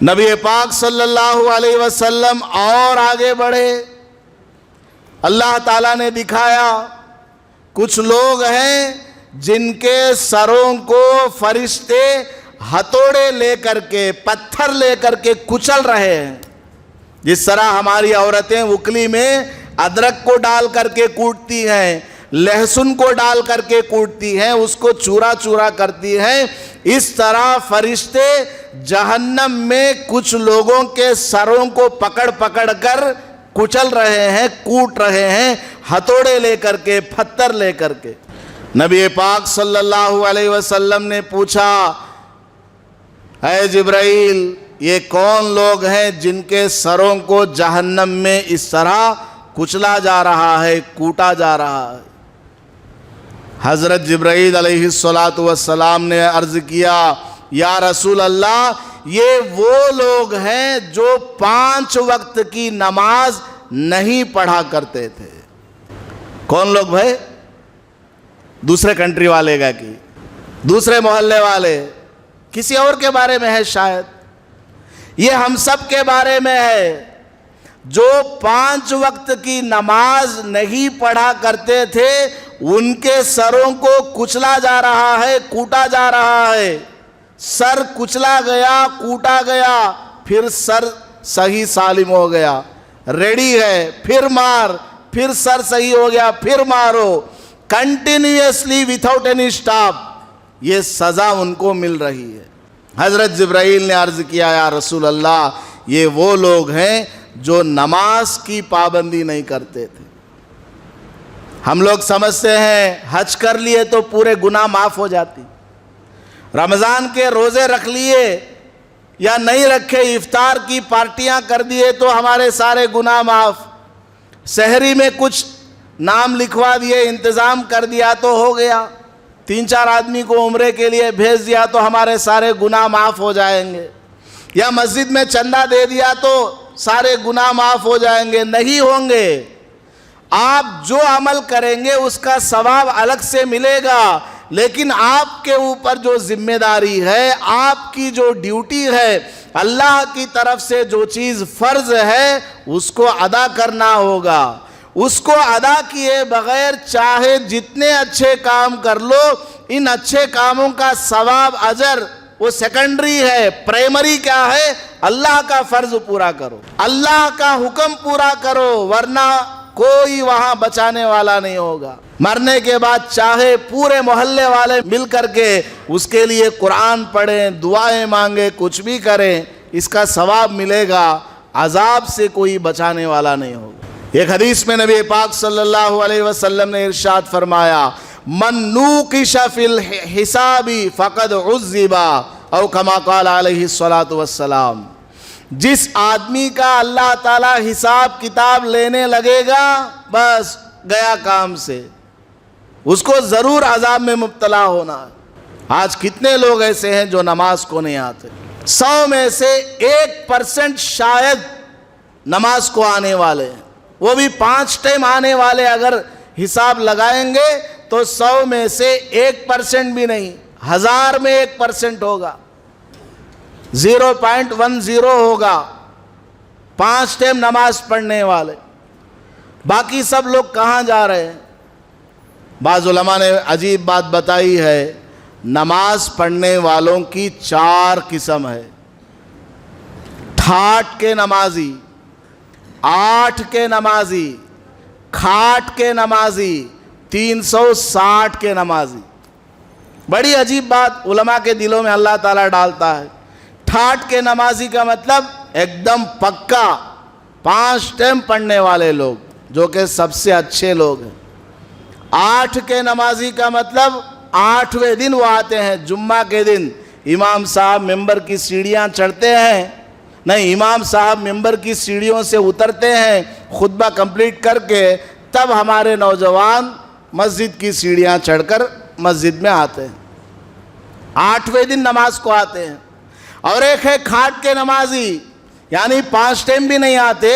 نبی پاک صلی اللہ علیہ وسلم اور آگے بڑھے. اللہ تعالیٰ نے دکھایا کچھ لوگ ہیں جن کے سروں کو فرشتے ہتھوڑے لے کر کے پتھر لے کر کے کچل رہے ہیں. جس طرح ہماری عورتیں وکلی میں ادرک کو ڈال کر کے کوٹتی ہیں, لہسن کو ڈال کر کے کوٹتی ہیں, اس کو چورا چورا کرتی ہیں, اس طرح فرشتے جہنم میں کچھ لوگوں کے سروں کو پکڑ پکڑ کر کچل رہے ہیں, کوٹ رہے ہیں, ہتھوڑے لے کر کے, پتھر لے کر کے. نبی پاک صلی اللہ علیہ وسلم نے پوچھا, اے جبرائیل یہ کون لوگ ہیں جن کے سروں کو جہنم میں اس طرح کچلا جا رہا ہے, کوٹا جا رہا ہے؟ حضرت جبرائیل علیہ السلام نے عرض کیا, یا رسول اللہ یہ وہ لوگ ہیں جو 5 وقت کی نماز نہیں پڑھا کرتے تھے. کون لوگ بھائی؟ دوسرے کنٹری والے گا کہ دوسرے محلے والے, کسی اور کے بارے میں ہے شاید. یہ ہم سب کے بارے میں ہے جو 5 وقت کی نماز نہیں پڑھا کرتے تھے, ان کے سروں کو کچلا جا رہا ہے, کوٹا جا رہا ہے. سر کچلا گیا, کوٹا گیا, پھر سر صحیح سالم ہو گیا, ریڈی ہے, پھر مار, پھر سر صحیح ہو گیا, پھر مارو, کنٹینیوسلی وداؤٹ اینی اسٹاپ. یہ سزا ان کو مل رہی ہے. حضرت جبرائیل نے عرض کیا, یا رسول اللہ یہ وہ لوگ ہیں جو نماز کی پابندی نہیں کرتے تھے. ہم لوگ سمجھتے ہیں حج کر لیے تو پورے گناہ معاف ہو جاتی, رمضان کے روزے رکھ لیے یا نہیں رکھے, افطار کی پارٹیاں کر دیے تو ہمارے سارے گناہ معاف, سحری میں کچھ نام لکھوا دیے, انتظام کر دیا تو ہو گیا, 3-4 آدمی کو عمرے کے لیے بھیج دیا تو ہمارے سارے گناہ معاف ہو جائیں گے, یا مسجد میں چندہ دے دیا تو سارے گناہ معاف ہو جائیں گے. نہیں ہوں گے. آپ جو عمل کریں گے اس کا ثواب الگ سے ملے گا, لیکن آپ کے اوپر جو ذمہ داری ہے, آپ کی جو ڈیوٹی ہے, اللہ کی طرف سے جو چیز فرض ہے اس کو ادا کرنا ہوگا. اس کو ادا کیے بغیر چاہے جتنے اچھے کام کر لو, ان اچھے کاموں کا ثواب اجر وہ سیکنڈری ہے. پرائمری کیا ہے؟ اللہ کا فرض پورا کرو, اللہ کا حکم پورا کرو, ورنہ کوئی وہاں بچانے والا نہیں ہوگا. مرنے کے بعد چاہے پورے محلے والے مل کر کے اس کے لیے قرآن پڑھیں, دعائیں مانگیں, کچھ بھی کریں, اس کا ثواب ملے گا, عذاب سے کوئی بچانے والا نہیں ہوگا. ایک حدیث میں نبی پاک صلی اللہ علیہ وسلم نے ارشاد فرمایا, من نوقش فی الحساب فقد عذب, او کما قال علیہ السلام. جس آدمی کا اللہ تعالیٰ حساب کتاب لینے لگے گا, بس گیا کام سے, اس کو ضرور عذاب میں مبتلا ہونا ہے. آج کتنے لوگ ایسے ہیں جو نماز کو نہیں آتے؟ 100 میں سے 1% شاید نماز کو آنے والے ہیں, وہ بھی 5 ٹائم آنے والے. اگر حساب لگائیں گے تو 100 میں سے 1% بھی نہیں, 1000 میں 1% ہوگا, 0.10 ہوگا 5 ٹائم نماز پڑھنے والے. باقی سب لوگ کہاں جا رہے ہیں؟ بعض علماء نے عجیب بات بتائی ہے, نماز پڑھنے والوں کی 4 قسم ہے. ٹھاٹ کے نمازی, 8 کے نمازی, کھاٹ کے نمازی, 360 کے نمازی. بڑی عجیب بات علماء کے دلوں میں اللہ تعالیٰ ڈالتا ہے. ٹھاٹ کے نمازی کا مطلب ایک دم پکا 5 ٹائم پڑھنے والے لوگ, جو کہ سب سے اچھے لوگ ہیں. 8 کے نمازی کا مطلب 8ویں دن وہ آتے ہیں, جمعہ کے دن امام صاحب ممبر کی سیڑھیاں چڑھتے ہیں, نہیں امام صاحب ممبر کی سیڑھیوں سے اترتے ہیں, خطبہ کمپلیٹ کر کے تب ہمارے نوجوان مسجد کی سیڑھیاں چڑھ کر مسجد میں آتے ہیں. 8ویں دن نماز کو آتے ہیں. اور ایک ہے کھاٹ کے نمازی, یعنی 5 ٹائم بھی نہیں آتے,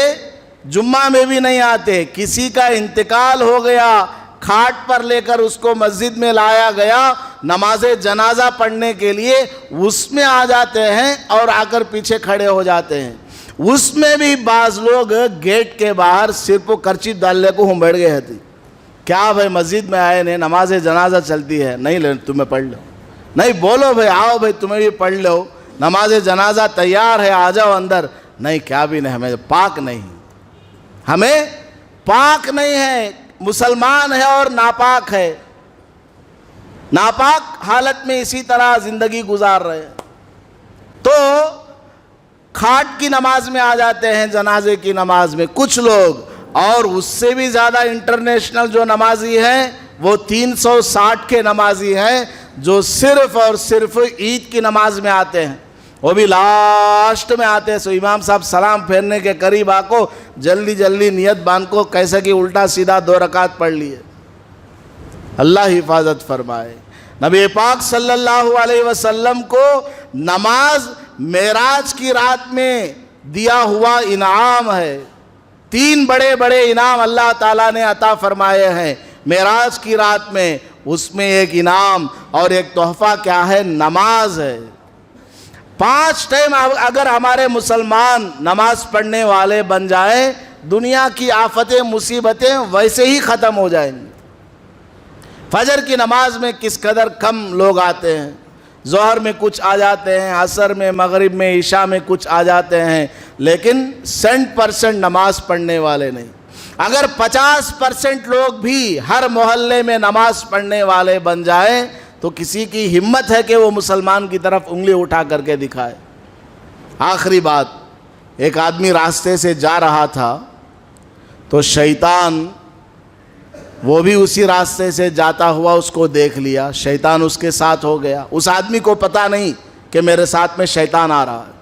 جمعہ میں بھی نہیں آتے, کسی کا انتقال ہو گیا, کھاٹ پر لے کر اس کو مسجد میں لایا گیا نماز جنازہ پڑھنے کے لیے اس میں آ جاتے ہیں اور آ کر پیچھے کھڑے ہو جاتے ہیں. اس میں بھی بعض لوگ گیٹ کے باہر سر پر کرچی ڈالنے کو ہم بیٹھ گئے تھے. کیا بھائی مسجد میں آئے نہیں, نماز جنازہ چلتی ہے, نہیں تمہیں پڑھ لو, نہیں بولو بھائی آؤ بھائی تمہیں بھی پڑھ لو, نماز جنازہ تیار ہے آ جاؤ اندر. نہیں کیا بھی نہیں, ہمیں پاک نہیں, ہمیں پاک نہیں ہے, مسلمان ہے اور ناپاک ہے, ناپاک حالت میں اسی طرح زندگی گزار رہے ہیں. تو کھاٹ کی نماز میں آ جاتے ہیں, جنازے کی نماز میں کچھ لوگ, اور اس سے بھی زیادہ انٹرنیشنل جو نمازی ہیں وہ 360 کے نمازی ہیں جو صرف اور صرف عید کی نماز میں آتے ہیں, وہ بھی لاسٹ میں آتے ہیں. سو امام صاحب سلام پھیرنے کے قریب آ کو جلدی جلدی نیت باندھ کو کیسے کہ الٹا سیدھا 2 رکعت پڑھ لیے. اللہ حفاظت فرمائے. نبی پاک صلی اللہ علیہ وسلم کو نماز معراج کی رات میں دیا ہوا انعام ہے. 3 بڑے بڑے انعام اللہ تعالیٰ نے عطا فرمائے ہیں معراج کی رات میں. اس میں ایک انعام اور ایک تحفہ کیا ہے؟ نماز ہے. 5 ٹائم اگر ہمارے مسلمان نماز پڑھنے والے بن جائیں, دنیا کی آفتیں مصیبتیں ویسے ہی ختم ہو جائیں گی. فجر کی نماز میں کس قدر کم لوگ آتے ہیں, ظہر میں کچھ آ جاتے ہیں, عصر میں, مغرب میں, عشاء میں کچھ آ جاتے ہیں, لیکن 100% نماز پڑھنے والے نہیں. اگر 50% لوگ بھی ہر محلے میں نماز پڑھنے والے بن جائیں تو کسی کی ہمت ہے کہ وہ مسلمان کی طرف انگلی اٹھا کر کے دکھائے. آخری بات, ایک آدمی راستے سے جا رہا تھا تو شیطان وہ بھی اسی راستے سے جاتا ہوا اس کو دیکھ لیا, شیطان اس کے ساتھ ہو گیا. اس آدمی کو پتہ نہیں کہ میرے ساتھ میں شیطان آ رہا ہے.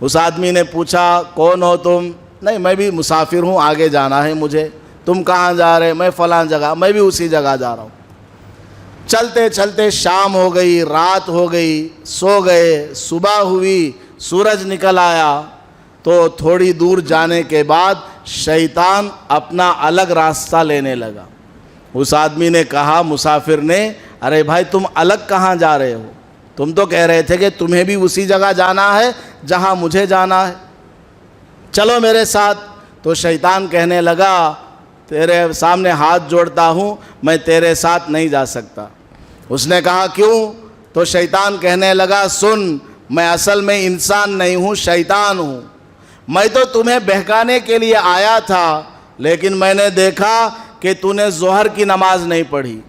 اس آدمی نے پوچھا کون ہو تم؟ نہیں میں بھی مسافر ہوں, آگے جانا ہے مجھے. تم کہاں جا رہے؟ میں فلاں جگہ. میں بھی اسی جگہ جا رہا ہوں. چلتے چلتے شام ہو گئی, رات ہو گئی, سو گئے, صبح ہوئی, سورج نکل آیا. تو تھوڑی دور جانے کے بعد شیطان اپنا الگ راستہ لینے لگا. اس آدمی نے کہا, مسافر نے, ارے بھائی تم الگ کہاں جا رہے ہو؟ تم تو کہہ رہے تھے کہ تمہیں بھی اسی جگہ جانا ہے جہاں مجھے جانا ہے, چلو میرے ساتھ. تو شیطان کہنے لگا تیرے سامنے ہاتھ جوڑتا ہوں, میں تیرے ساتھ نہیں جا سکتا. اس نے کہا کیوں؟ تو شیطان کہنے لگا سن, میں اصل میں انسان نہیں ہوں, شیطان ہوں. میں تو تمہیں بہکانے کے لیے آیا تھا, لیکن میں نے دیکھا کہ تو نے ظہر کی نماز نہیں پڑھی,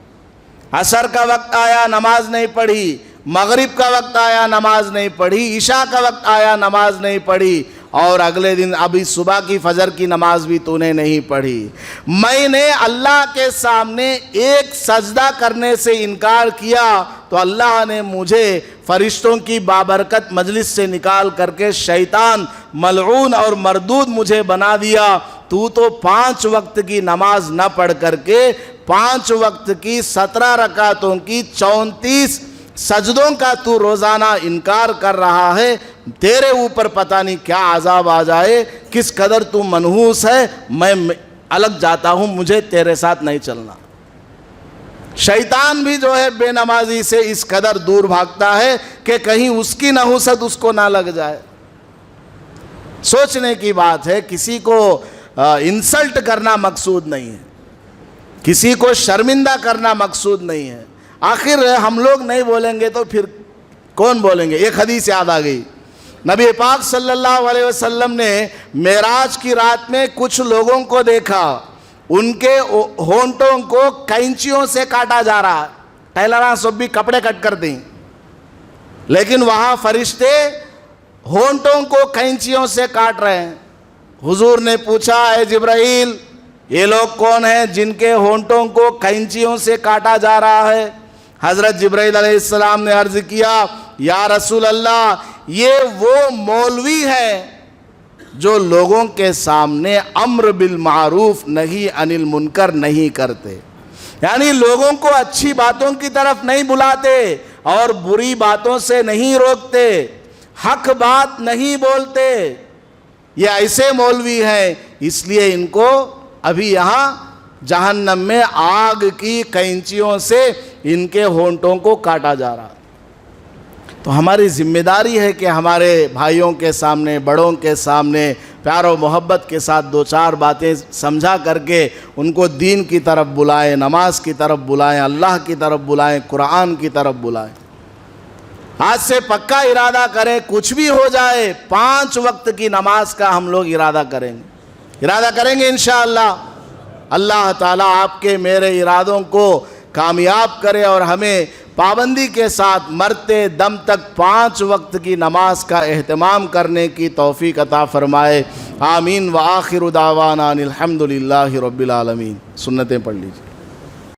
عصر کا وقت آیا نماز نہیں پڑھی, مغرب کا وقت آیا نماز نہیں پڑھی, عشاء کا وقت آیا نماز نہیں پڑھی, اور اگلے دن ابھی صبح کی فجر کی نماز بھی تو نے نہیں پڑھی. میں نے اللہ کے سامنے ایک سجدہ کرنے سے انکار کیا تو اللہ نے مجھے فرشتوں کی بابرکت مجلس سے نکال کر کے شیطان ملعون اور مردود مجھے بنا دیا. تو 5 وقت کی نماز نہ پڑھ کر کے 5 وقت کی 17 رکعتوں کی 34 سجدوں کا تو روزانہ انکار کر رہا ہے. تیرے اوپر پتہ نہیں کیا عذاب آ جائے, کس قدر تو منحوس ہے. میں الگ جاتا ہوں, مجھے تیرے ساتھ نہیں چلنا. شیطان بھی جو ہے بے نمازی سے اس قدر دور بھاگتا ہے کہ کہیں اس کی نحوست اس کو نہ لگ جائے. سوچنے کی بات ہے. کسی کو انسلٹ کرنا مقصود نہیں ہے, کسی کو شرمندہ کرنا مقصود نہیں ہے. آخر ہم لوگ نہیں بولیں گے تو پھر کون بولیں گے؟ ایک حدیث یاد آ گئی. نبی پاک صلی اللہ علیہ وسلم نے معراج کی رات میں کچھ لوگوں کو دیکھا, ان کے ہونٹوں کو کینچیوں سے کاٹا جا رہا ہے. ٹیلراں سب بھی کپڑے کٹ کر دیں, لیکن وہاں فرشتے ہونٹوں کو کینچیوں سے کاٹ رہے ہیں. حضور نے پوچھا اے جبرائیل, یہ لوگ کون ہیں جن کے ہونٹوں کو کینچیوں سے کاٹا جا رہا ہے؟ حضرت جبرائیل علیہ السلام نے عرض کیا یا رسول اللہ, یہ وہ مولوی ہیں جو لوگوں کے سامنے امر بالمعروف نہی عن المنکر نہیں کرتے, یعنی لوگوں کو اچھی باتوں کی طرف نہیں بلاتے اور بری باتوں سے نہیں روکتے, حق بات نہیں بولتے. یہ ایسے مولوی ہیں, اس لیے ان کو ابھی یہاں جہنم میں آگ کی کینچیوں سے ان کے ہونٹوں کو کاٹا جا رہا. تو ہماری ذمہ داری ہے کہ ہمارے بھائیوں کے سامنے، بڑوں کے سامنے پیار و محبت کے ساتھ دو چار باتیں سمجھا کر کے ان کو دین کی طرف بلائیں، نماز کی طرف بلائیں، اللہ کی طرف بلائیں، قرآن کی طرف بلائیں. آج سے پکا ارادہ کریں، کچھ بھی ہو جائے 5 وقت کی نماز کا ہم لوگ ارادہ کریں گے انشاءاللہ. اللہ تعالیٰ آپ کے میرے ارادوں کو کامیاب کرے اور ہمیں پابندی کے ساتھ مرتے دم تک 5 وقت کی نماز کا اہتمام کرنے کی توفیق عطا فرمائے. آمین. وآخر دعوانا الحمدللہ رب العالمین. سنتیں پڑھ لیجیے.